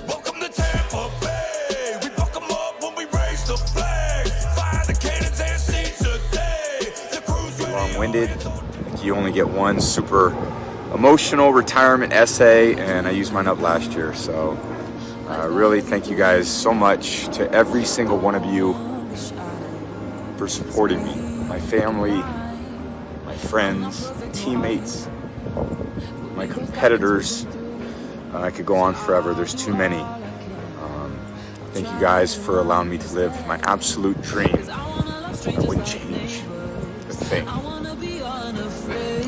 Welcome to Tampa Bay. We fuck 'em up when we raise the flag. Fire the cannons and seize the day. The crew's ready. Long-winded. You only get one super emotional retirement essay, and I used mine up last year. So really thank you guys so much to every single one of you for supporting me, my family, my friends, teammates, my competitors. I could go on forever. There's too many. Thank you guys for allowing me to live my absolute dream. I wouldn't change a thing.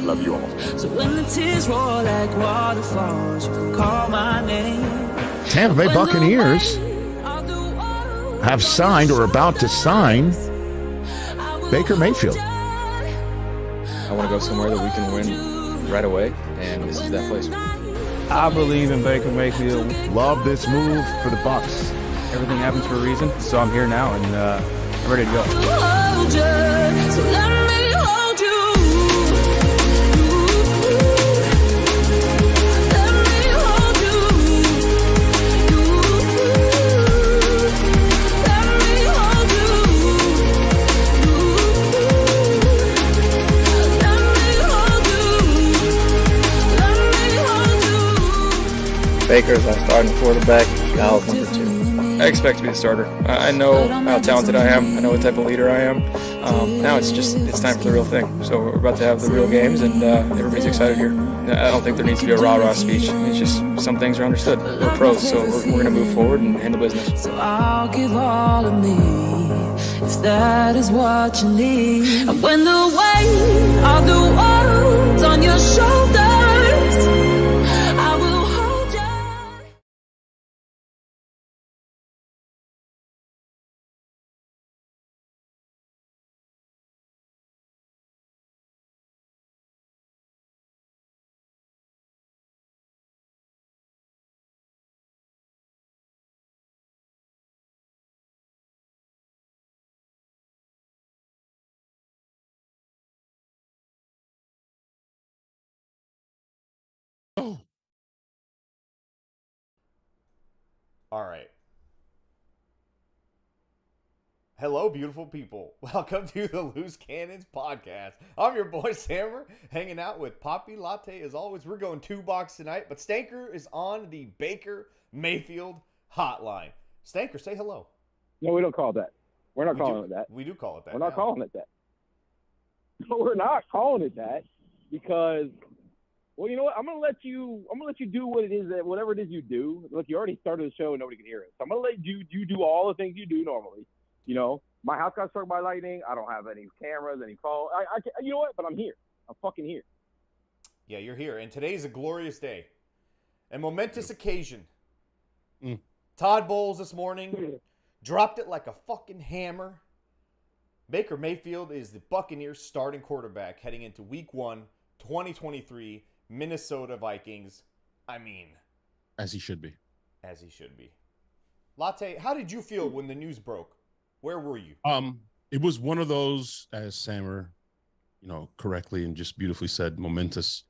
Love you all. So when the tears roll like waterfalls, you can call my name. Tampa Bay Buccaneers have signed or about to sign Baker Mayfield. I want to go somewhere that we can win right away, and this is that place. I believe in Baker Mayfield. Love this move for the Bucs. Everything happens for a reason, so I'm here now and I'm ready to go. Hold you, so let me hold you. Let me hold you. Let me hold you. Let me hold you. Baker's our starting quarterback. Kyle's number 2. I expect to be the starter. I know how talented I am. I know what type of leader I am. Now it's time for the real thing. So we're about to have the real games, and everybody's excited here. I don't think there needs to be a rah-rah speech. It's just some things are understood. We're pros, so we're going to move forward and handle business. So I'll give all of me, if that is what you need. And when the weight of the world's on your shoulders, I will hold you. All right. Hello, beautiful people. Welcome to the Loose Cannons podcast. I'm your boy Sammer, hanging out with Poppy Latte as always. We're going 2 box tonight, but Stanker is on the Baker Mayfield hotline. Stanker, say hello. No, we don't call it that. We're not calling it that. We do call it that. We're not calling it that. No, we're not calling it that because, well, you know what? I'm gonna let you do whatever it is you do. Look, you already started the show and nobody can hear it, so I'm gonna let you do all the things you do normally. You know, my house got struck by lightning. I don't have any cameras, any phone. You know what? But I'm here. I'm fucking here. Yeah, you're here, and today's a glorious day. A momentous occasion. Mm. Todd Bowles this morning dropped it like a fucking hammer. Baker Mayfield is the Buccaneers starting quarterback heading into week 1, 2023, Minnesota Vikings. I mean, As he should be. as he should be. Latte, how did you feel when the news broke? Where were you? It was one of those, as Sammer, correctly and just beautifully said, momentous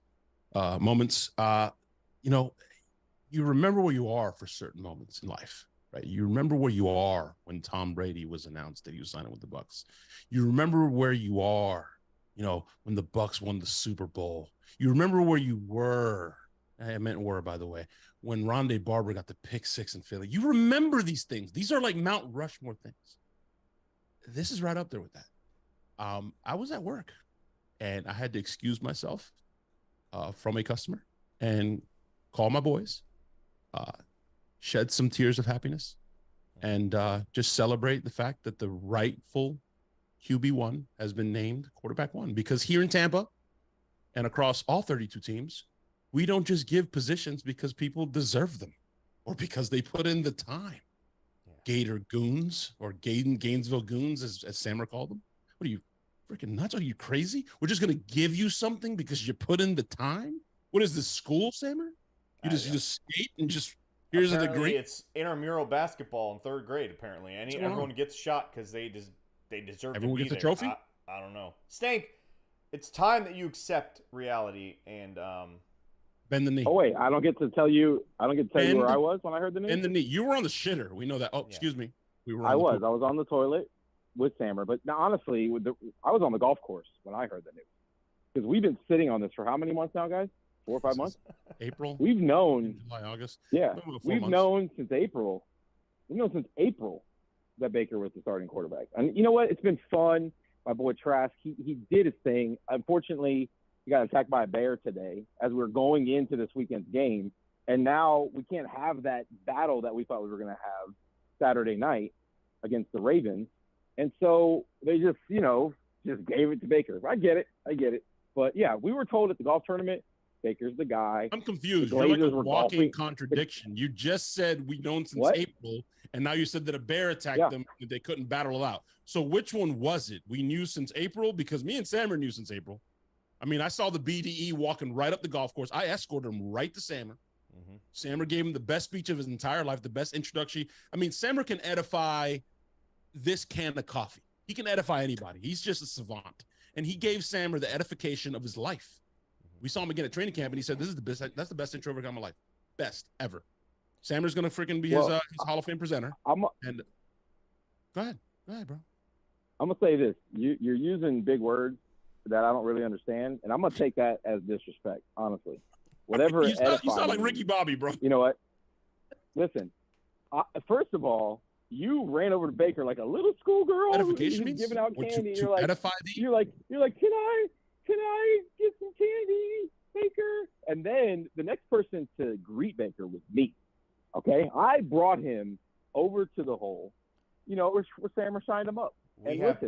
moments. You remember where you are for certain moments in life, right? You remember where you are when Tom Brady was announced that he was signing with the Bucs. You remember where you are, when the Bucs won the Super Bowl. You remember where you were. I meant were, by the way, when Rondé Barber got the pick 6 in Philly. You remember these things. These are like Mount Rushmore things. This is right up there with that. I was at work and I had to excuse myself from a customer and call my boys, shed some tears of happiness, and just celebrate the fact that the rightful QB1 has been named quarterback 1. Because here in Tampa and across all 32 teams, we don't just give positions because people deserve them or because they put in the time. Yeah. Gator Goons or Gainesville Goons, as Sammer called them. What are you, freaking nuts? Are you crazy? We're just going to give you something because you put in the time? What is this, school, Sammer? You just skate and just, here's apparently a degree? It's intramural basketball in 3rd grade, apparently. Everyone gets a shot because they deserve Everyone to be gets there. a trophy? I don't know. Stank, it's time that you accept reality and bend the knee. Oh wait, I don't get to tell you where I was when I heard the news. Bend the knee. You were on the shitter. We know that. Oh, excuse me. We were. I was on the toilet with Sammer, but now, honestly, I was on the golf course when I heard the news because we've been sitting on this for how many months now, guys? 4 or 5 months. April. We've known. July, August. Yeah, we've known since April. We've known since April that Baker was the starting quarterback, and you know what? It's been fun. My boy Trask, he did his thing. Unfortunately, he got attacked by a bear today as we were going into this weekend's game. And now we can't have that battle that we thought we were going to have Saturday night against the Ravens. And so they just gave it to Baker. I get it. But, yeah, we were told at the golf tournament, Baker's the guy. I'm confused. You're like a walking contradiction. You just said we've known since April, and now you said that a bear attacked them and they couldn't battle it out. So which one was it? We knew since April? Because me and Sammer knew since April. I mean, I saw the BDE walking right up the golf course. I escorted him right to Sammer. Mm-hmm. Sammer gave him the best speech of his entire life, the best introduction. I mean, Sammer can edify this can of coffee. He can edify anybody. He's just a savant. And he gave Sammer the edification of his life. We saw him again at training camp, and he said, "This is the best. That's the best intro I've ever got in my life. Best ever." Sammer's going to freaking be his Hall of Fame presenter. Go ahead, bro. I'm going to say this. You're using big words that I don't really understand, and I'm gonna take that as disrespect, honestly. Whatever. You sound like Ricky Bobby, bro. You know what? Listen. First of all, you ran over to Baker like a little schoolgirl. Edification means giving out candy. To edify thee. You're like, can I get some candy, Baker? And then the next person to greet Baker was me. Okay, I brought him over to the hole. Where Sammer signed him up. We have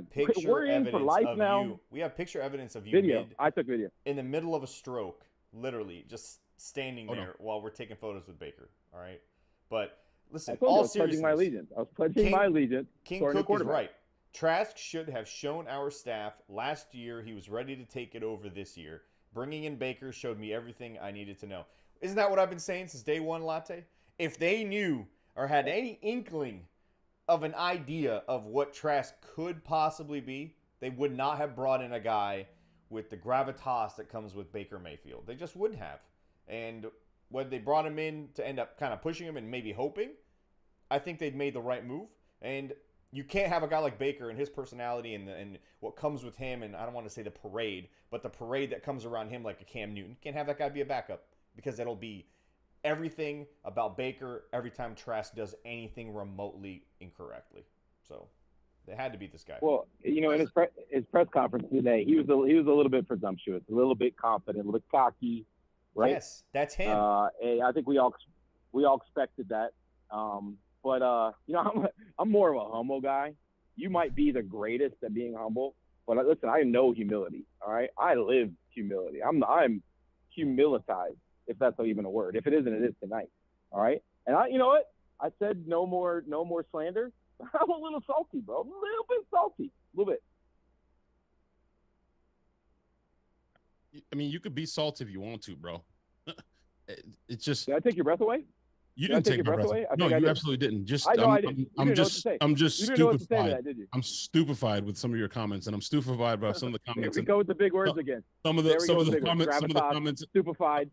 picture evidence of you video. I took video in the middle of a stroke, literally just standing there while we're taking photos with Baker. All right, but listen, all seriousness, I was pledging my allegiance. King Cook is right. Trask should have shown our staff last year he was ready to take it over this year. Bringing in Baker showed me everything I needed to know. Isn't that what I've been saying since day one, Latte? If they knew or had any inkling of an idea of what Trask could possibly be, they would not have brought in a guy with the gravitas that comes with Baker Mayfield. They just wouldn't have. And when they brought him in to end up kind of pushing him and maybe hoping, I think they'd made the right move. And you can't have a guy like Baker and his personality and what comes with him, and I don't want to say the parade, but the parade that comes around him like a Cam Newton. You can't have that guy be a backup because it'll be everything about Baker every time Trask does anything remotely incorrectly. So they had to beat this guy. Well, in his press conference today, he was a little bit presumptuous, a little bit confident, a little cocky, right? Yes, that's him. I think we all expected that. But I'm more of a humble guy. You might be the greatest at being humble, but listen, I know humility. All right, I live humility. I'm humilitized if that's even a word. If it isn't, it is tonight. All right. And you know what? I said no more slander. I'm a little salty, bro. A little bit salty. A little bit. I mean, you could be salty if you want to, bro. It's just. Did I take your breath away? You didn't take your breath away. No, you absolutely didn't. Just I know I didn't. I'm just stupefied. I'm stupefied with some of your comments, and I'm stupefied by some of the comments. Here we go with the big words again. Some of the comments. Stupefied.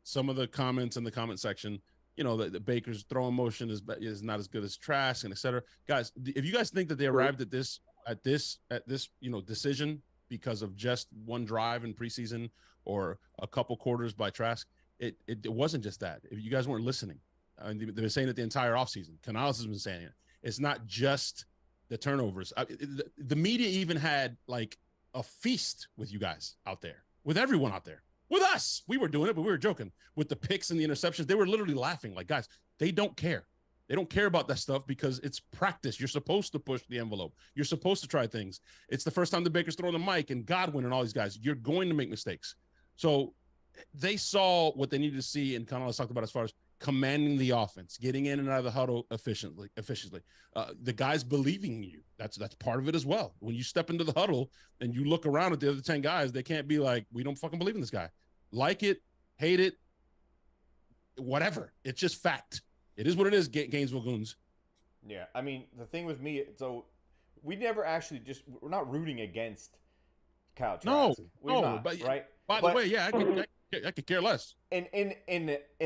Some of the comments in the comment section. You know, the Baker's throwing motion is not as good as Trask, and et cetera. Guys, if you guys think that they arrived at this decision because of just one drive in preseason or a couple quarters by Trask, it wasn't just that. If you guys weren't listening, they've been saying it the entire offseason. Canales has been saying it. It's not just the turnovers. The media even had like a feast with you guys out there, with everyone out there, with us. We were doing it, but we were joking with the picks and the interceptions. They were literally laughing like, guys, they don't care. They don't care about that stuff because it's practice. You're supposed to push the envelope. You're supposed to try things. It's the first time the Baker's throwing the mic and Godwin and all these guys. You're going to make mistakes. So they saw what they needed to see, and kind of talked about as far as commanding the offense, getting in and out of the huddle efficiently. The guys believing in you. That's part of it as well. When you step into the huddle and you look around at the other 10 guys, they can't be like, we don't fucking believe in this guy. Like it, hate it, whatever. It's just fact. It is what it is, Gainesville Goons. Yeah, I mean, the thing with me, so we never actually we're not rooting against Kyle Trask. No, but right? By the way, yeah, I could care less. In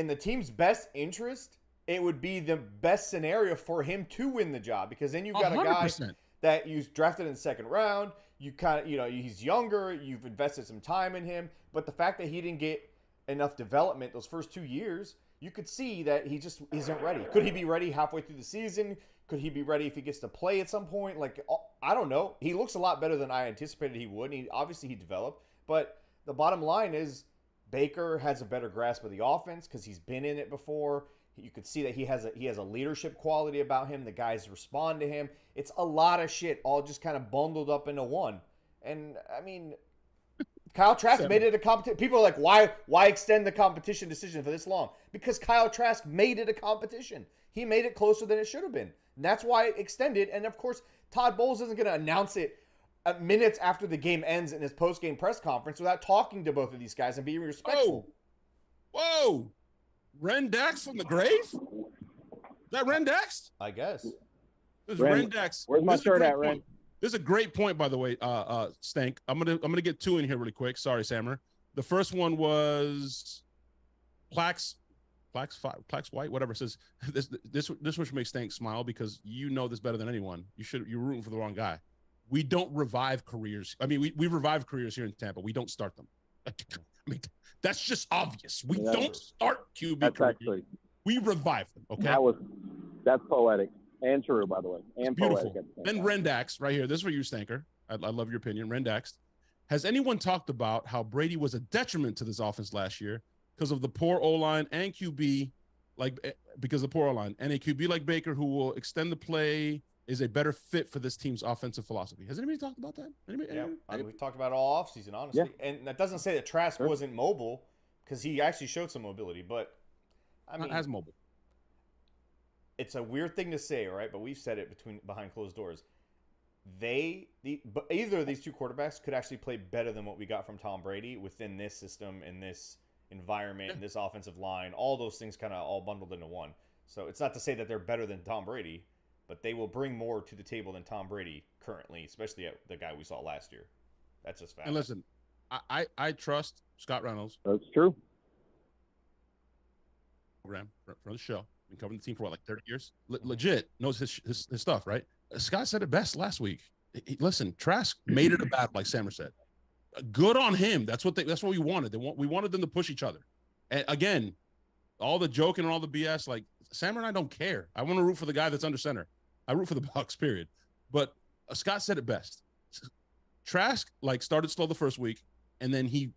the team's best interest, it would be the best scenario for him to win the job, because then you've got 100%. A guy that you drafted in the second round. You kind of, he's younger. You've invested some time in him, but the fact that he didn't get enough development those first 2 years, you could see that he just isn't ready. Could he be ready halfway through the season? Could he be ready if he gets to play at some point? Like, I don't know. He looks a lot better than I anticipated he would. And he developed, but the bottom line is Baker has a better grasp of the offense because he's been in it before. You could see that he has a leadership quality about him. The guys respond to him. It's a lot of shit all just kind of bundled up into one. And I mean, Kyle Trask made it a competition. People are like, why extend the competition decision for this long? Because Kyle Trask made it a competition. He made it closer than it should have been. And that's why it extended. And of course, Todd Bowles isn't going to announce it minutes after the game ends in his post-game press conference without talking to both of these guys and being respectful. Whoa. Ren Dax from the grave? Is that Ren Dax? I guess. This is Ren Dax. Where's my shirt at, Ren? This is a great point, by the way, Stank. I'm gonna get two in here really quick. Sorry, Sammer. The first one was Plax White, whatever. It says this which makes Stank smile because you know this better than anyone. You're rooting for the wrong guy. We don't revive careers. I mean, we revive careers here in Tampa. We don't start them. I mean, that's just obvious. We don't start QB careers. We revive them. Okay. That's poetic and true, by the way, and beautiful. Poetic. And Rendax right here. This is for you, Stanker. I love your opinion. Rendax. Has anyone talked about how Brady was a detriment to this offense last year because of the poor O-line and QB, because of the poor O-line and a QB like Baker who will extend the play is a better fit for this team's offensive philosophy? Has anybody talked about that? Yeah, we've talked about it all offseason, honestly. Yeah. And that doesn't say that Trask wasn't mobile, because he actually showed some mobility. But I mean, not as mobile. It's a weird thing to say, right? But we've said it behind closed doors. But either of these two quarterbacks could actually play better than what we got from Tom Brady within this system, in this environment, this offensive line. All those things kind of all bundled into one. So it's not to say that they're better than Tom Brady, but they will bring more to the table than Tom Brady currently, especially the guy we saw last year. That's just fact. And listen, I trust Scott Reynolds. That's true. Program from the show. Been covering the team for 30 years. Legit knows his stuff, right? Scott said it best last week. Listen, Trask made it a battle, like Sammer said. Good on him. That's what we wanted. We wanted them to push each other. And again, all the joking and all the BS, like Sammer and I don't care. I want to root for the guy that's under center. I root for the Bucs, period. But Scott said it best. Trask started slow the first week, and then he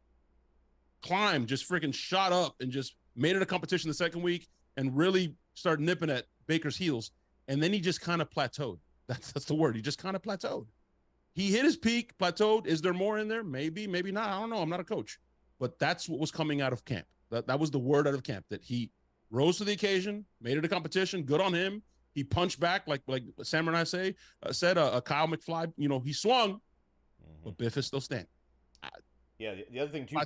climbed, just freaking shot up, and just made it a competition the second week, and really started nipping at Baker's heels. And then he just kind of plateaued. That's the word. He just kind of plateaued. He hit his peak, plateaued. Is there more in there? Maybe, maybe not. I don't know. I'm not a coach. But that's what was coming out of camp. That was the word out of camp, that he rose to the occasion, made it a competition. Good on him. He punched back, like Sam and I said, Kyle McFly. He swung, but Biff is still standing. Yeah, the other thing too,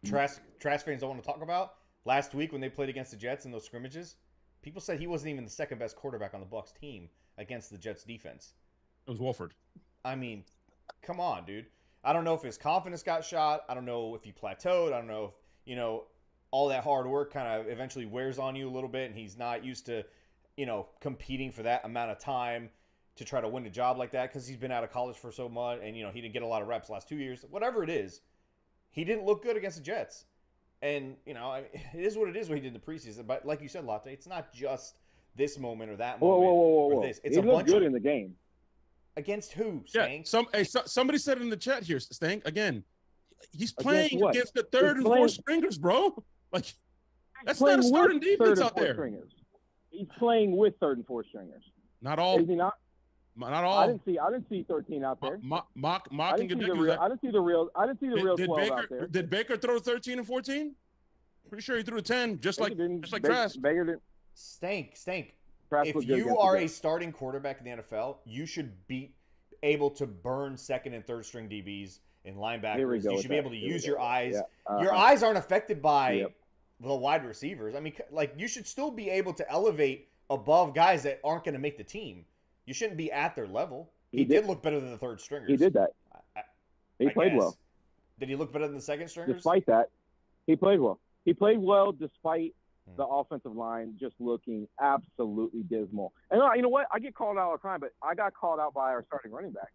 Trask fans don't want to talk about. Last week when they played against the Jets in those scrimmages, people said he wasn't even the second best quarterback on the Bucs team against the Jets defense. It was Wolford. I mean, come on, dude. I don't know if his confidence got shot. I don't know if he plateaued. I don't know if, all that hard work kind of eventually wears on you a little bit and he's not used to, competing for that amount of time to try to win a job like that because he's been out of college for so much and, he didn't get a lot of reps last 2 years. Whatever it is, he didn't look good against the Jets. And, it is what it is what he did in the preseason. But like you said, Latte, it's not just this moment or that moment. Whoa. Or this. It's he a looked bunch good of, in the game. Against who, Yeah, Stank? somebody said in the chat here, Stank, again, he's playing what? against the third and fourth stringers, bro. Like, that's not a starting defense out there. Stringers. He's playing with third and fourth stringers. Not all. Is he not? Not all. I didn't see 13 out there. Mock I and didn't Gadecki. see the real 12 out there. Did Baker throw 13 and 14? Pretty sure he threw a 10, just like Trask. Baker didn't. Stank. Trask If was good you against are the a Jets. starting quarterback in the NFL, you should be able to burn second and third string DBs and linebackers. Here we go You with should be that. able to Here we use go your with that. eyes. Yeah. Your eyes aren't affected by Yep. the wide receivers. I mean, like, you should still be able to elevate above guys that aren't going to make the team. You shouldn't be at their level. He did look better than the third stringers. He did that. He I played guess. well. Did he look better than the second stringers? Despite that, he played well. He played well despite the offensive line just looking absolutely dismal. And you know what? I get called out all the time, but I got called out by our starting running back.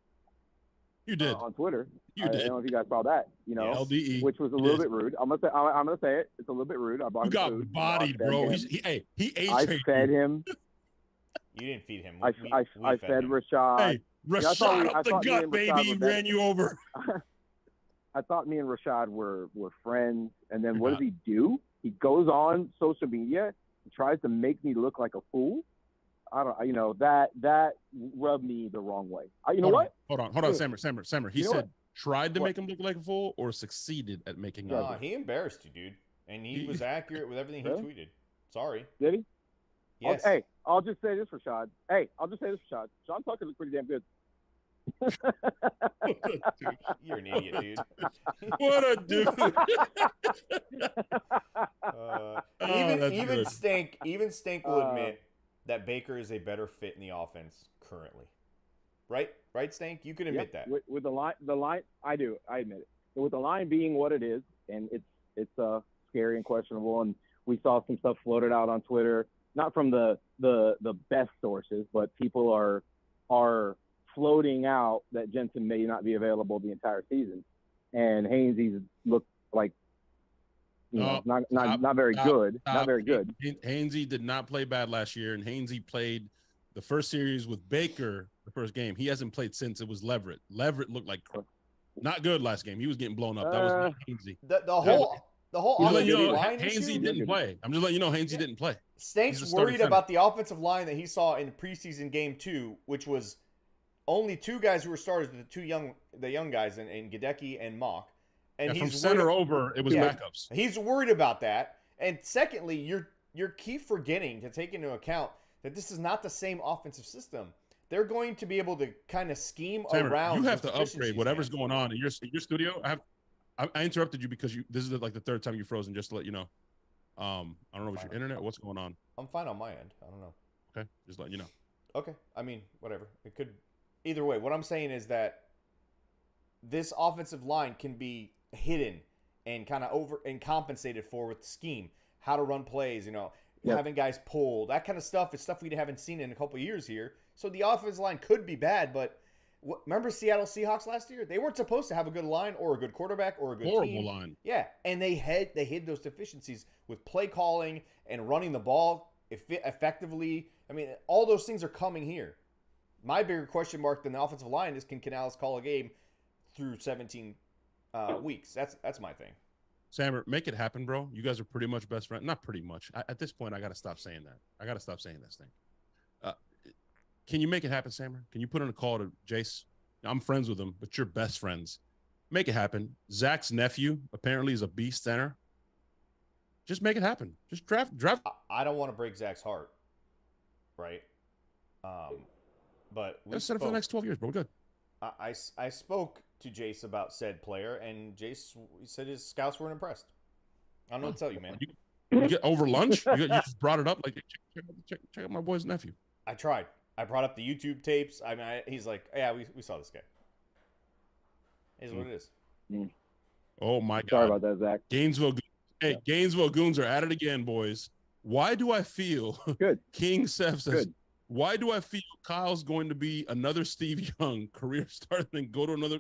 You did. On Twitter. You I did. don't know if you guys saw that. LDE. Which was a little bit rude. I'm gonna say it. It's a little bit rude. I bought You him got food. bodied, bro. He ate. I fed him. You didn't feed him. I fed him. Rashad. Hey, Rashad I up the thought me gut, and baby. Rashad He were ran you over. I thought me and Rashad were friends, and then You're what not. does he do? He goes on social media and tries to make me look like a fool. I don't, that rubbed me the wrong way. You know what? Hold on, Sammer. He You know said what? tried to What? make him look like a fool or succeeded at making him. No, he embarrassed you, dude. And he was accurate with everything he Really? tweeted. Sorry. Did he? Yes. Hey, I'll just say this, Rashad. Sean Tucker looks pretty damn good. You're an idiot, dude. What a dude. Even good. Stink will admit that Baker is a better fit in the offense currently. Right, Stank? You can admit that. With the line, I admit it. But with the line being what it is, and it's scary and questionable, and we saw some stuff floated out on Twitter, not from the best sources, but people are floating out that Jensen may not be available the entire season, and Hainsey's looked like not very good. Not very good. Hainsey did not play bad last year, and Hainsey played the first series with Baker the first game. He hasn't played since. It was Leverett. Leverett looked like not good last game. He was getting blown up. That was not Hainsey. The whole offensive line Hainsey issue. didn't play. I'm just letting you know Hainsey didn't play. Stank's worried about the offensive line that he saw in preseason game 2, which was only 2 guys who were starters, the young guys, in Gadecki and Mock. And from he's center over, it was backups. He's worried about that. And secondly, you're keep forgetting to take into account that this is not the same offensive system. They're going to be able to kind of scheme around. You have to upgrade whatever's going on in your studio. I interrupted you because this is like the third time you've frozen. Just to let you know. I don't know if it's your internet or what's going on. I'm fine on my end. I don't know. Okay, just letting you know. Okay, I mean whatever. It could either way. What I'm saying is that this offensive line can be hidden and kind of compensated for with scheme, how to run plays. Having guys pull, that kind of stuff is stuff we haven't seen in a couple of years here. So the offensive line could be bad, but remember Seattle Seahawks last year? They weren't supposed to have a good line or a good quarterback or a good horrible team. line. Yeah, and they hid those deficiencies with play calling and running the ball effectively. I mean, all those things are coming here. My bigger question mark than the offensive line is, can Canales call a game through 17 weeks? That's my thing. Sammer, make it happen, bro. You guys are pretty much best friends. Not pretty much. At this point, I got to stop saying that. I got to stop saying this thing. Can you make it happen, Sammer? Can you put in a call to Jace? I'm friends with him, but you're best friends. Make it happen. Zach's nephew apparently is a beast center. Just make it happen. Just draft. I don't want to break Zach's heart, right? But we Let's set up for the next 12 years, bro. We're good. I spoke to Jace about said player, and Jace said his scouts weren't impressed. I don't know what to tell you, man. You get over lunch. You just brought it up. Like, check out my boy's nephew. I tried. I brought up the YouTube tapes. I mean, he's like, yeah, we saw this guy. It is what it is. Oh my God! Sorry about that, Zach. Gainesville Goons are at it again, boys. Why do I feel Good? King Seth says? Good. Why do I feel Kyle's going to be another Steve Young career starter and go to another?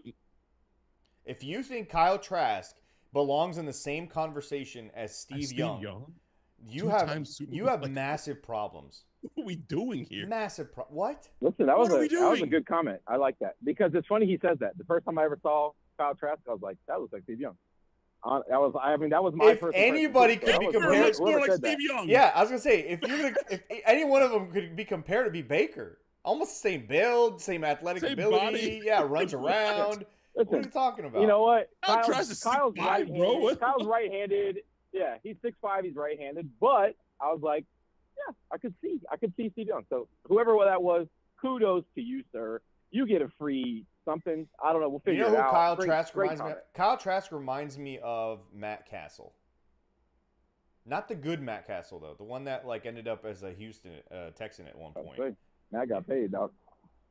If you think Kyle Trask belongs in the same conversation as Steve Young, you have massive problems. What are we doing here? Massive What? Listen, that was a good comment. I like that because it's funny he says that. The first time I ever saw Kyle Trask, I was like, that looks like Steve Young. That was my if first. Anybody could be compared, more like Steve Young. Yeah, I was gonna say if any one of them could be compared to be Baker, almost the same build, same athletic ability. Body. Yeah, runs around. What are you talking about? You know what? Kyle's right-handed. bro. Kyle's right-handed. Yeah, he's 6'5", he's right-handed. But I was like, yeah, I could see Steve Young. So whoever that was, kudos to you, sir. You get a free something. I don't know. We'll figure it out. You know who Kyle Trask reminds me of? Kyle Trask reminds me of Matt Castle. Not the good Matt Castle, though. The one that ended up as a Houston Texan at one point. Matt got paid, dog.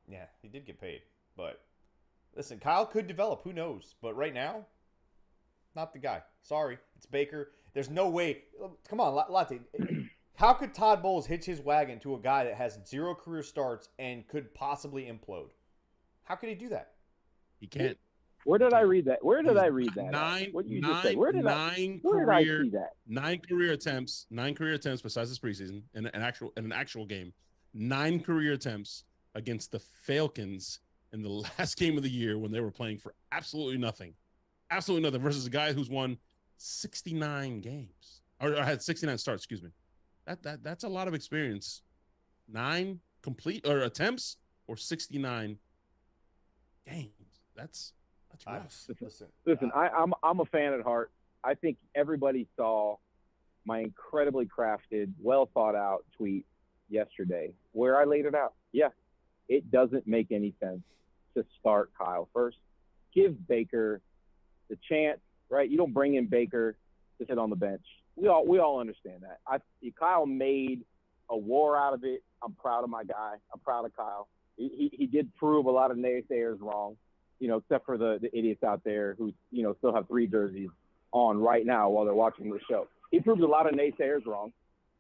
Yeah, he did get paid. But listen, Kyle could develop. Who knows? But right now, not the guy. Sorry. It's Baker. There's no way. Come on, Latte. How could Todd Bowles hitch his wagon to a guy that has 0 career starts and could possibly implode? How could he do that? He can't. Where did I read that? What Nine. What did you just say? Where did I see that? 9 career attempts. 9 career attempts besides this preseason in an actual game. 9 career attempts against the Falcons in the last game of the year when they were playing for absolutely nothing versus a guy who's won 69 games or had 69 starts. Excuse me. That's a lot of experience. 9 complete or attempts or 69 games. That's rough. Listen. I'm a fan at heart. I think everybody saw my incredibly crafted, well thought out tweet yesterday where I laid it out. Yeah, it doesn't make any sense to start Kyle first. Give Baker the chance, right? You don't bring in Baker to sit on the bench. We all understand that. Kyle made a war out of it. I'm proud of my guy. I'm proud of Kyle. He did prove a lot of naysayers wrong, except for the idiots out there who, still have 3 jerseys on right now while they're watching the show. He proved a lot of naysayers wrong.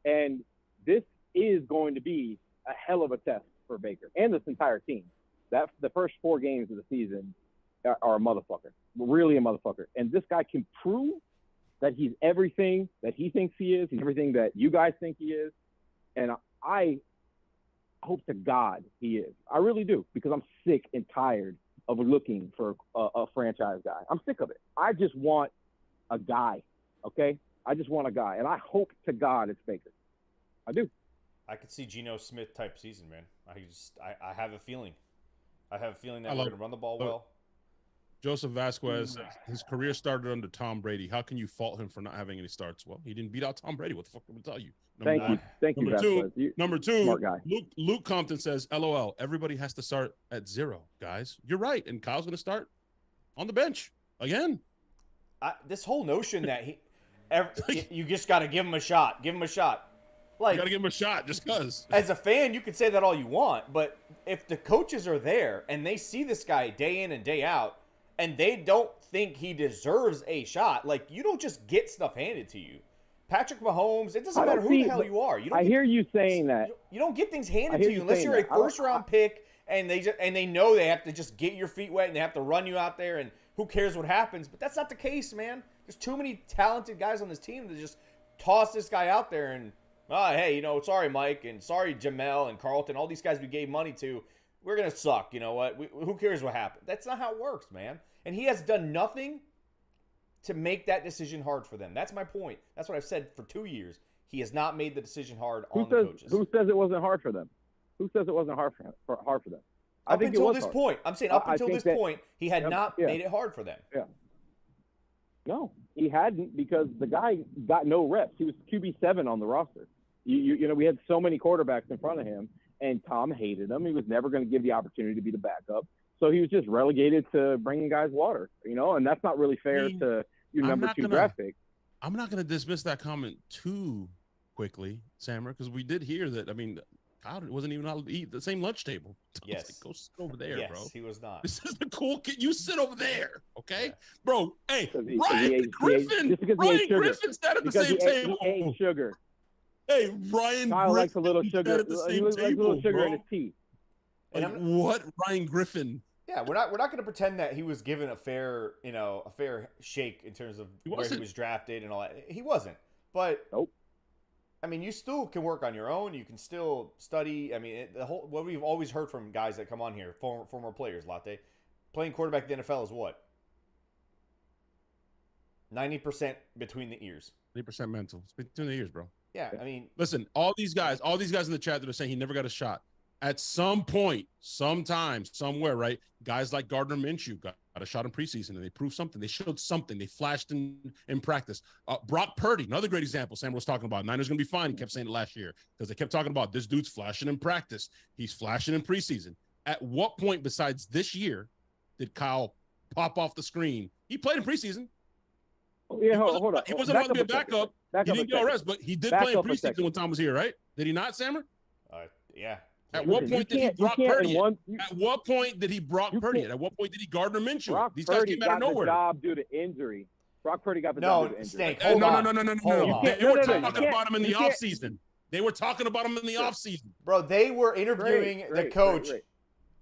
And this is going to be a hell of a test for Baker and this entire team. The first 4 games of the season are a motherfucker, really a motherfucker. And this guy can prove that he's everything that he thinks he is. He's everything that you guys think he is. And I hope to God he is. I really do, because I'm sick and tired of looking for a franchise guy. I'm sick of it. I just want a guy, okay? I just want a guy. And I hope to God it's Baker. I do. I could see Geno Smith type season, man. I have a feeling. I have a feeling that we're going to run the ball well. Joseph Vasquez, his career started under Tom Brady. How can you fault him for not having any starts? Well, he didn't beat out Tom Brady. What the fuck did we tell you? Thank you, Vasquez. Number two, smart guy. Luke Compton says, LOL, everybody has to start at 0, guys. You're right. And Kyle's going to start on the bench again. This whole notion that you just got to give him a shot. Give him a shot. You got to give him a shot just because. As a fan, you can say that all you want, but if the coaches are there and they see this guy day in and day out and they don't think he deserves a shot, you don't just get stuff handed to you. Patrick Mahomes, it doesn't matter who the hell you are. I hear you saying that. You don't get things handed to you unless you're a first-round pick and they know they have to just get your feet wet and they have to run you out there and who cares what happens. But that's not the case, man. There's too many talented guys on this team to just toss this guy out there and, hey, sorry, Mike, and sorry, Jamel and Carlton, all these guys we gave money to, we're going to suck. You know what? Who cares what happened? That's not how it works, man. And he has done nothing to make that decision hard for them. That's my point. That's what I've said for 2 years. He has not made the decision hard on the coaches. Who says it wasn't hard for them? Who says it wasn't hard for them? I think until this point. I'm saying up until this point, he had not made it hard for them. Yeah. No, he hadn't, because the guy got no reps. He was QB7 on the roster. You know, we had so many quarterbacks in front of him, and Tom hated him. He was never going to give the opportunity to be the backup. So he was just relegated to bringing guys water, you know, and that's not really fair to your number 2 draft pick. I'm not going to dismiss that comment too quickly, Sammer, because we did hear that. I mean, Kyle wasn't even allowed to eat the same lunch table. Yes. Like, go sit over there, yes, bro. He was not. This is the cool kid. You sit over there, okay? Yeah. Bro, hey, Ryan Griffin Griffin sat at the same table. He ate sugar. Hey, Ryan Kyle Griffin likes a little sugar. He likes a little sugar in his tea. Like, what, Ryan Griffin? Yeah, we're not going to pretend that he was given a fair shake in terms of where he was drafted and all that. He wasn't. But nope. I mean, you still can work on your own. You can still study. I mean, what we've always heard from guys that come on here, former players, Latte, playing quarterback in the NFL is what? 90% between the ears. 90% mental. It's between the ears, bro. Yeah, I mean, listen, all these guys in the chat that are saying he never got a shot. At some point, sometime, somewhere, right? Guys like Gardner Minshew got a shot in preseason, and they proved something. They showed something. They flashed in practice. Brock Purdy, another great example. Sam was talking about. Niners going to be fine. He kept saying it last year because they kept talking about this dude's flashing in practice. He's flashing in preseason. At what point besides this year did Kyle pop off the screen? He played in preseason. Yeah, hold on. He wasn't allowed to be a backup. He didn't get arrested, but he did play in preseason when Tom was here, right? Did he not, Sammer? Yeah. At what point did he Brock Purdy? At what point did he Brock Purdy? At what point did he Gardner Minshew? These guys came out of nowhere. Brock Purdy got the job due to injury. Brock Purdy got the job due to injury. No. They were talking about him in the offseason. They were talking about him in the offseason. Bro, they were interviewing the coach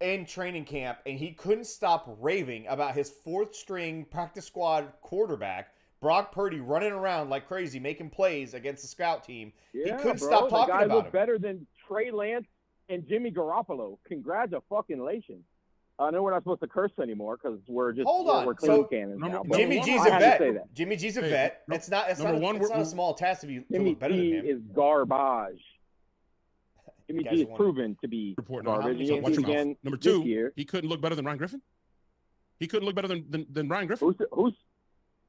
in training camp, and he couldn't stop raving about his 4th string practice squad quarterback, Brock Purdy, running around like crazy, making plays against the scout team. Yeah, he couldn't stop talking about him. The guy looked better than Trey Lance and Jimmy Garoppolo. Congratulations. I know we're not supposed to curse anymore because we're just we're clean cannons now. Jimmy G's a vet. Jimmy G's a vet. It's not a small task to look better than him. Jimmy G is garbage. Jimmy G is proven to be garbage. Number 2, he couldn't look better than Ryan Griffin? He couldn't look better than Ryan Griffin?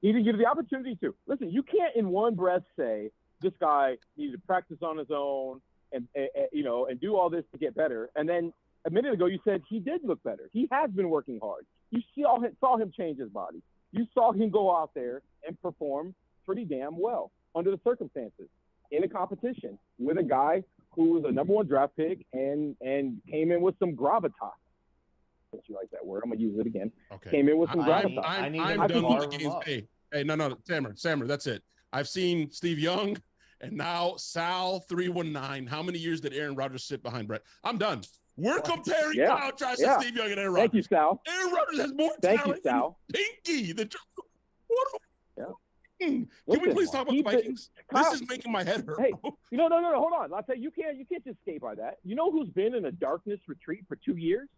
He didn't give the opportunity to. Listen, you can't in one breath say this guy needed to practice on his own and do all this to get better. And then a minute ago you said he did look better. He has been working hard. You saw him change his body. You saw him go out there and perform pretty damn well under the circumstances in a competition with a guy who was a number 1 draft pick and came in with some gravitas. If you like that word, I'm gonna use it again. Okay. Came in with some gravitas. I'm done with the games. Hey, no, Sammer, that's it. I've seen Steve Young and now Sal 319. How many years did Aaron Rodgers sit behind Brett? I'm done. We're comparing Kyle Trask to Steve Young and Aaron Rodgers. Thank you, Sal. Aaron Rodgers has more talent than Pinky. Can we please talk about the Vikings? This is making my head hurt. Hey, no, hold on. I'll tell you, you can't just skate by that. You know who's been in a darkness retreat for 2 years?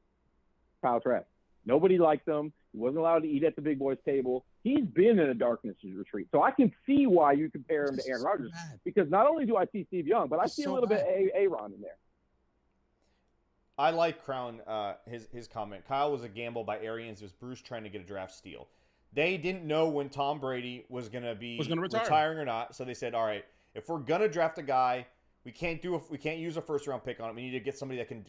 Kyle Trask. Nobody liked him. He wasn't allowed to eat at the big boys' table. He's been in a darkness retreat. So I can see why you compare him to Aaron Rodgers. Because not only do I see Steve Young, but I see a little bit of Aaron in there. I like Crown, his comment. Kyle was a gamble by Arians. It was Bruce trying to get a draft steal. They didn't know when Tom Brady was going to be retiring or not. So they said, all right, if we're going to draft a guy, we can't use a first-round pick on it. We need to get somebody that can,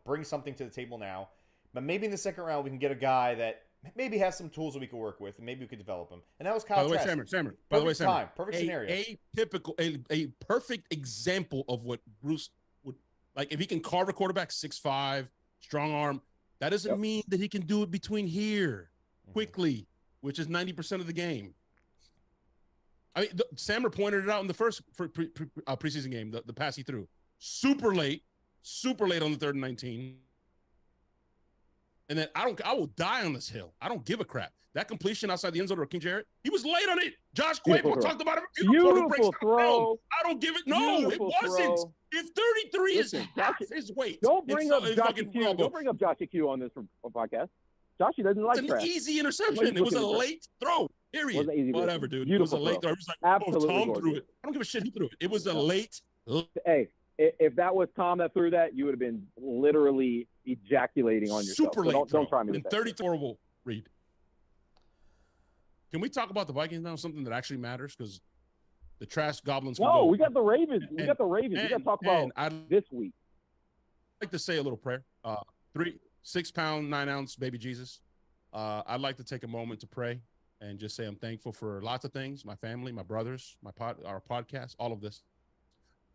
bring something to the table now. But maybe in the second round we can get a guy that maybe has some tools that we could work with, and maybe we could develop him. And that was Kyle Trask. Perfect scenario. A perfect example of what Bruce would like. If he can carve a quarterback 6'5", strong arm, that doesn't mean that he can do it between here quickly, which is 90% of the game. I mean, Sammer pointed it out in the first preseason game, the pass he threw. Super late on the 3rd and 19. And then I will die on this hill. I don't give a crap. That completion outside the end zone to King Jarrett, he was late on it. Josh Quavo talked about it. Beautiful throw. I don't give it. No, it wasn't. If 33 is half his weight. Don't bring up Josh Q. Don't bring up Josh Q on this podcast. Joshy doesn't like It's an easy interception. It was a late throw. Period. Whatever, dude. It was a late throw. It was like, Tom threw it. I don't give a shit who threw it. It was a late. Hey, if that was Tom that threw that, you would have been literally ejaculating on yourself. Super late. Don't try me with that. 34 will read. Can we talk about the Vikings now? Something that actually matters, because the Trask Goblins. No, we got the Ravens. We got the Ravens. We got to talk about this week. I'd like to say a little prayer. 6 pound, 9 ounce baby Jesus. I'd like to take a moment to pray and just say I'm thankful for lots of things, my family, my brothers, our podcast, all of this.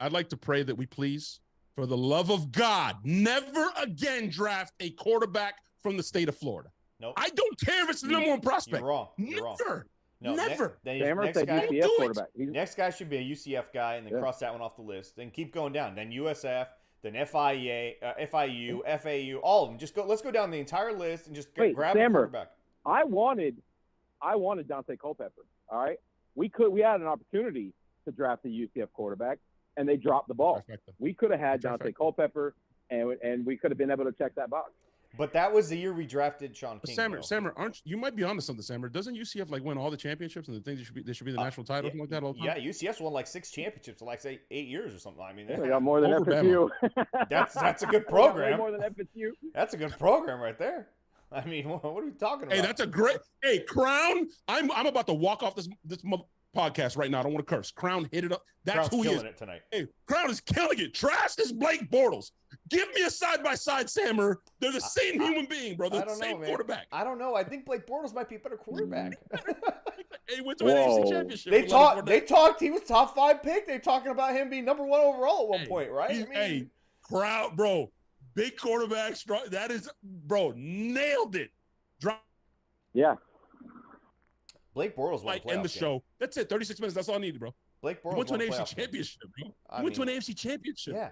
I'd like to pray that we please, for the love of God, never again draft a quarterback from the state of Florida. Nope. I don't care if it's the number one prospect. You're wrong. Never. No, never. Next guy should be a UCF guy, and then cross that one off the list. Then keep going down. Then USF, then FIU, FAU, all of them. Just go. Let's go down the entire list and just grab a quarterback. I wanted Dante Culpepper. All right, we had an opportunity to draft a UCF quarterback, and they dropped the ball. We could have had Dante Culpepper, and we could have been able to check that box. But that was the year we drafted Sean King. Sammer, you might be onto something, Sammer. Doesn't UCF win all the championships and the things they should be the national title, something like that all the time? Yeah, UCF's won like 6 championships in like say 8 years or something. I mean, they got more than FSU. That's a good program. More than FSU. That's a good program right there. I mean, what are we talking about? Hey, that's a great. Hey, Crown, I'm about to walk off this podcast right now. I don't want to curse. Crown hit it up. That's Crown's who he is. killing it tonight. Hey, Crown is killing it. Trask is Blake Bortles. Give me a side-by-side, Sammer. They're the same human being, bro. They're the same quarterback. I don't know. I think Blake Bortles might be a better quarterback. He went to an AFC championship. They talked. He was top 5 pick. They're talking about him being number 1 overall at one point, right? Crowd, bro. Big quarterback. That is, bro, nailed it. Yeah. Blake Bortles won end the show. That's it. 36 minutes. That's all I needed, bro. Blake Bortles went to an AFC championship, bro. Went to an AFC championship. Yeah.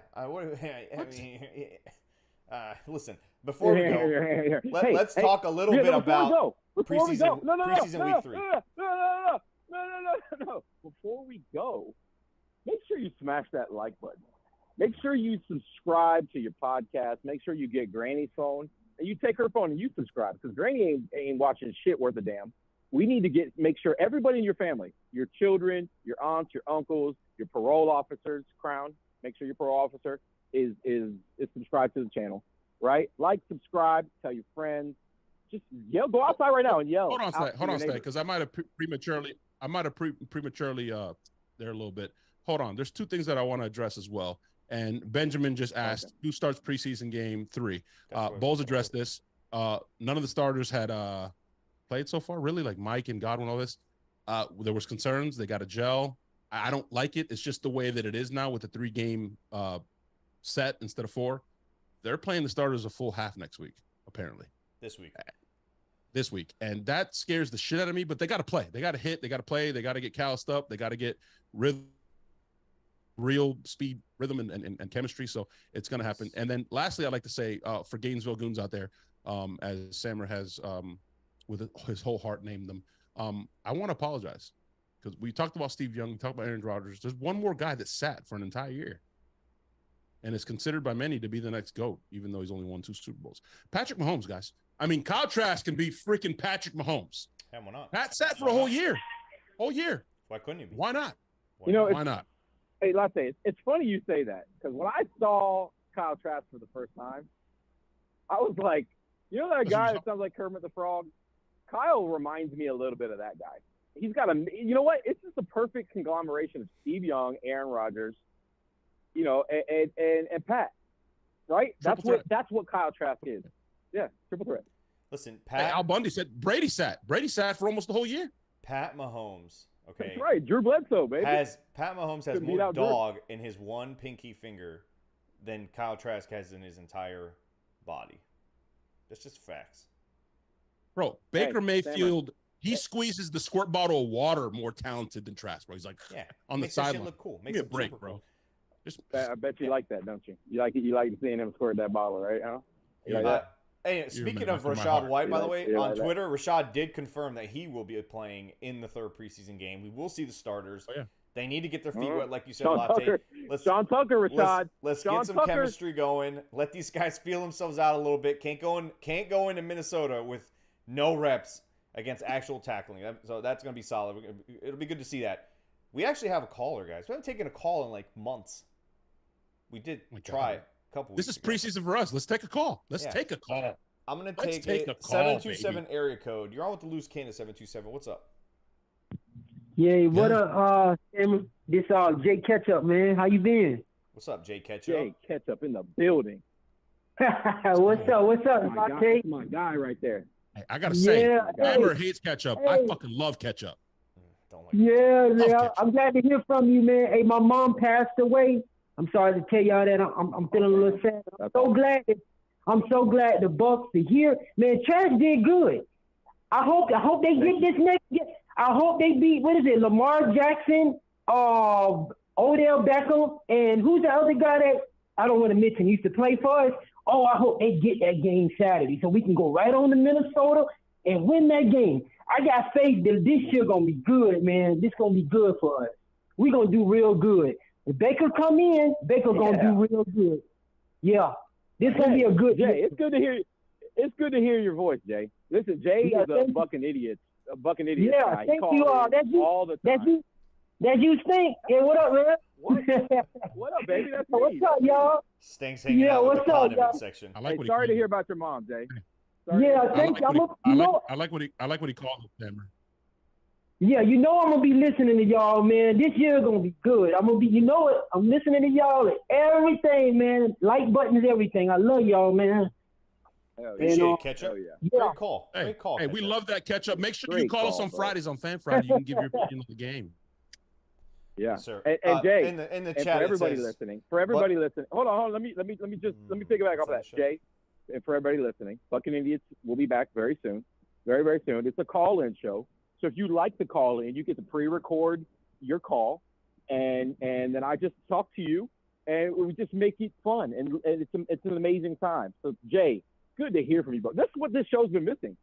Listen, before we go, let's talk a little bit about preseason week 3. No. Before we go, make sure you smash that like button. Make sure you subscribe to your podcast. Make sure you get Granny's phone and you take her phone and you subscribe, because Granny ain't watching shit worth a damn. We need to make sure everybody in your family, your children, your aunts, your uncles, your parole officers, Crown, make sure your parole officer is subscribed to the channel, right? Like, subscribe, tell your friends. Just yell, go outside right now and yell. Hold on a second, because I might have prematurely there a little bit. Hold on. There's 2 things that I want to address as well. And Benjamin just asked, who starts preseason game 3? Bowles addressed this. None of the starters had played so far, really, like Mike and Godwin, all this. There was concerns. They got a gel. I don't like it. It's just the way that it is now with the 3-game set instead of 4. They're playing the starters a full half next week, apparently. This week. And that scares the shit out of me, but they got to play. They got to hit. They got to play. They got to get calloused up. They got to get real speed, rhythm, and chemistry. So it's going to happen. And then lastly, I'd like to say for Gainesville Goons out there, as Sammer has with his whole heart named them, I want to apologize, because we talked about Steve Young, we talked about Aaron Rodgers. There's one more guy that sat for an entire year and is considered by many to be the next GOAT, even though he's only won 2 Super Bowls. Patrick Mahomes, guys. I mean, Kyle Trask can be freaking Patrick Mahomes. Why not? Pat sat for a whole year. Why couldn't he be? Why not? Why not? Hey, Latte, it's funny you say that, because when I saw Kyle Trask for the first time, I was like, that guy that sounds like Kermit the Frog? Kyle reminds me a little bit of that guy. He's got it's just a perfect conglomeration of Steve Young, Aaron Rodgers, and Pat, right? That's what Kyle Trask is. Yeah, triple threat. Listen, Pat. Al Bundy said Brady sat for almost the whole year. Pat Mahomes. Okay. That's right. Drew Bledsoe, baby. Pat Mahomes has more dog in his one pinky finger than Kyle Trask has in his entire body. That's just facts. Bro, Baker Mayfield, he squeezes the squirt bottle of water more talented than Trask, bro. He's like, on the sideline. Makes look cool. Give me a break, bro. I bet you like that, don't you? You like seeing him squirt that bottle, right? Huh? Like that? Hey, speaking of Rashad White, by the way, on Twitter, Rashad did confirm that he will be playing in the 3rd preseason game. We will see the starters. Oh, yeah. They need to get their feet wet, like you said, Sean Latte. Tucker, Rashad. Let's get some chemistry going. Let these guys feel themselves out a little bit. Can't go into Minnesota with no reps against actual tackling. So that's going to be solid. It'll be good to see that. We actually have a caller, guys. We haven't taken a call in like months. We did try a couple weeks This is ago. preseason for us. Let's take a call. Take a call. I'm going to take a call, 727 area code. You're on with the Loose Cannon 727. What's up? Yeah, what up, this Jay Ketchup, man. How you been? What's up, Jay Ketchup? Jay Ketchup in the building. What's up? What's up, That's my guy right there. Hey, I gotta say, Hammer hey, hates ketchup. hey. I fucking love ketchup. Don't like Yeah, Love yeah. ketchup. I'm glad to hear from you, man. Hey, my mom passed away. I'm sorry to tell y'all that. I'm feeling a little sad. I'm so glad the Bucs are here. Man, Trask did good. I hope they get this next. I hope they beat, what is it, Lamar Jackson, Odell Beckham, and who's the other guy that I don't want to mention used to play for us? Oh, I hope they get that game Saturday so we can go right on to Minnesota and win that game. I got faith that this year going to be good, man. This going to be good for us. We're going to do real good. If Baker come in, Baker going to do real good. Yeah. This going to be a good Jay, it's good to hear. It's good to hear your voice, Jay. Listen, Jay is a bucking idiot. A bucking idiot guy. Thank you all. That's you. All the time. That's you, Stink. Hey, what up, man? What up, baby? That's me. What's up, y'all? Stinks hanging out with the condiment section. I like what sorry to hear about your mom, Jay. Sorry thank you. I like what he called it, Hammer. Yeah, I'm gonna be listening to y'all, man. This year gonna be good. I'm gonna be, I'm listening to y'all and everything, man. Like buttons, everything. I love y'all, man. Appreciate Ketchup. Great call. Hey, Great call. Hey, we love that ketchup. Make sure you Great call us call, on bro. Fridays on Fan Friday. You can give your opinion on the game. Yeah, Yes, sir. And Jay, in the and chat, for everybody it says, listening, hold on. Let me pick it back off that, Jay. And for everybody listening, Bucking Idiots will be back very soon, very very soon. It's a call-in show, so if you like the call-in, you get to pre-record your call, and then I just talk to you, and we just make it fun, and it's an amazing time. So Jay, good to hear from you, bro. That's what this show's been missing.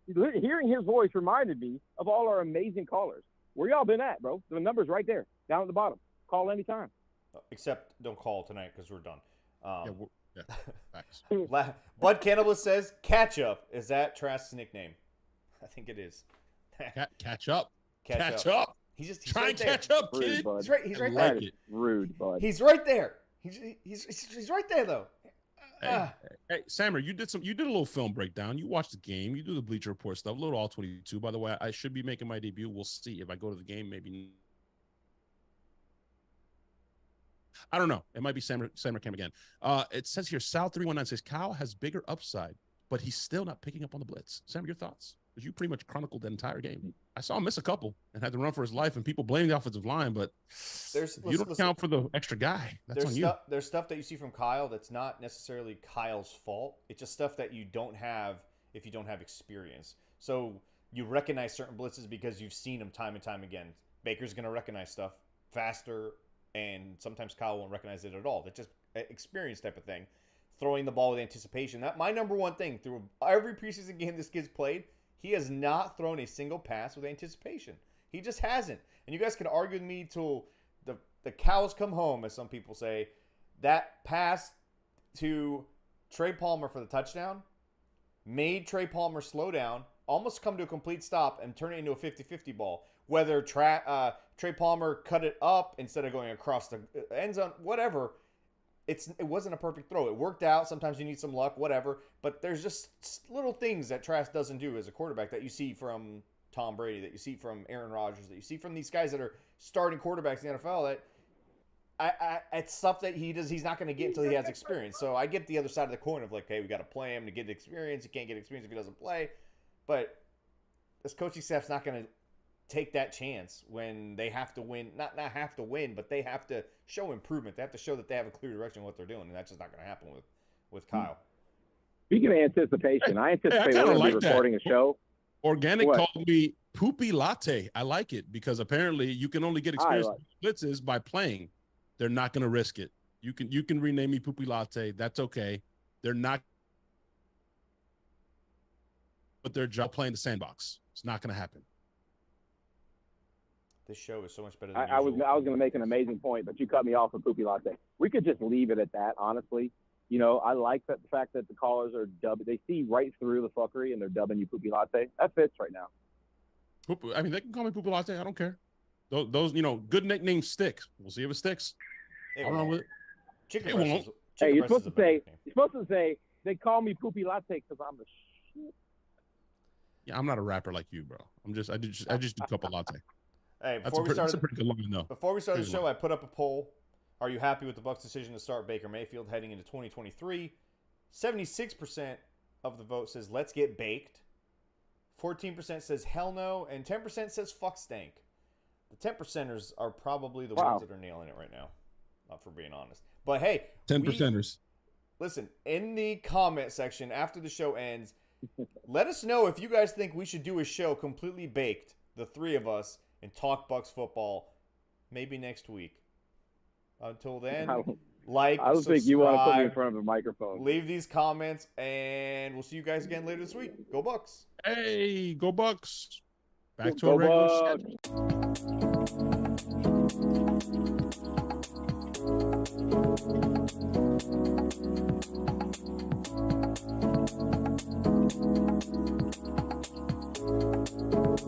Hearing his voice reminded me of all our amazing callers. Where y'all been at, bro? The number's right there, down at the bottom. Call anytime. Except don't call tonight because we're done. Thanks. Bud Cannibal says, catch up. Is that Trask's nickname? I think it is. Catch up. Catch Catch up. He's Try right and there. catch up, Rude, kid. bud. He's right I there. like it. Rude, bud. He's right there. He's right there though. Hey, Sammer, you did a little film breakdown. You watched the game. You do the Bleacher Report stuff. A little all 22. By the way, I should be making my debut. We'll see if I go to the game. Maybe. I don't know. It might be Sammer came again. It says here, Sal 319 says Kyle has bigger upside, but he's still not picking up on the blitz. Sammer, your thoughts? Because you pretty much chronicled the entire game. I saw him miss a couple and had to run for his life, and people blame the offensive line, but you don't count for the extra guy. That's on you. There's stuff that you see from Kyle that's not necessarily Kyle's fault. It's just stuff that you don't have if you don't have experience. So you recognize certain blitzes because you've seen them time and time again. Baker's going to recognize stuff faster, and sometimes Kyle won't recognize it at all. That's just an experience type of thing. Throwing the ball with anticipation. That's my number one thing. Through every preseason game this kid's played, he has not thrown a single pass with anticipation. He just hasn't. And you guys can argue with me till the cows come home, as some people say. That pass to Trey Palmer for the touchdown made Trey Palmer slow down, almost come to a complete stop, and turn it into a 50-50 ball. Whether Trey Palmer cut it up instead of going across the end zone, whatever, it wasn't a perfect throw. It worked out. Sometimes you need some luck, whatever. But there's just little things that Trask doesn't do as a quarterback that you see from Tom Brady, that you see from Aaron Rodgers, that you see from these guys that are starting quarterbacks in the NFL. That it's stuff that he does. He's not going to get until he has experience. So I get the other side of the coin of like, hey, we got to play him to get the experience. He can't get experience if he doesn't play. But this coaching staff's not going to take that chance when they have to win. Not have to win, but they have to show improvement. They have to show that they have a clear direction of what they're doing, and that's just not going to happen with Kyle. Speaking of anticipation, I anticipate I we're going like to be that. recording a show. Organic called me Poopy Latte. I like it because apparently you can only get experience with blitzes by playing. They're not going to risk it. You can rename me Poopy Latte. That's okay. They're not. But their job playing the sandbox. It's not going to happen. This show is so much better than I was going to make an amazing point, but you cut me off with Poopy Latte. We could just leave it at that, honestly. You know, I like the fact that the callers are dubbed. They see right through the fuckery, and they're dubbing you Poopy Latte. That fits right now. I mean, they can call me Poopy Latte. I don't care. Those good nicknames stick. We'll see if it sticks. I don't know what. Chicken breast. Hey, you're supposed to say they call me Poopy Latte because I'm the shit. Yeah, I'm not a rapper like you, bro. I just do a couple latte. Hey, That's a pretty good line, though. Before we start the show, I put up a poll. Are you happy with the Bucs' decision to start Baker Mayfield heading into 2023? 76% of the vote says let's get baked. 14% says hell no, and 10% says fuck stank. The 10%ers are probably the ones that are nailing it right now, for being honest. But hey, 10%ers. Listen, in the comment section after the show ends, let us know if you guys think we should do a show completely baked, the three of us, and talk Bucs football maybe next week. Until then, like, I don't subscribe, think you want to put me in front of a microphone. leave these comments, and we'll see you guys again later this week. Go Bucs. Hey, go Bucs. Back to Go a regular Bucs. schedule.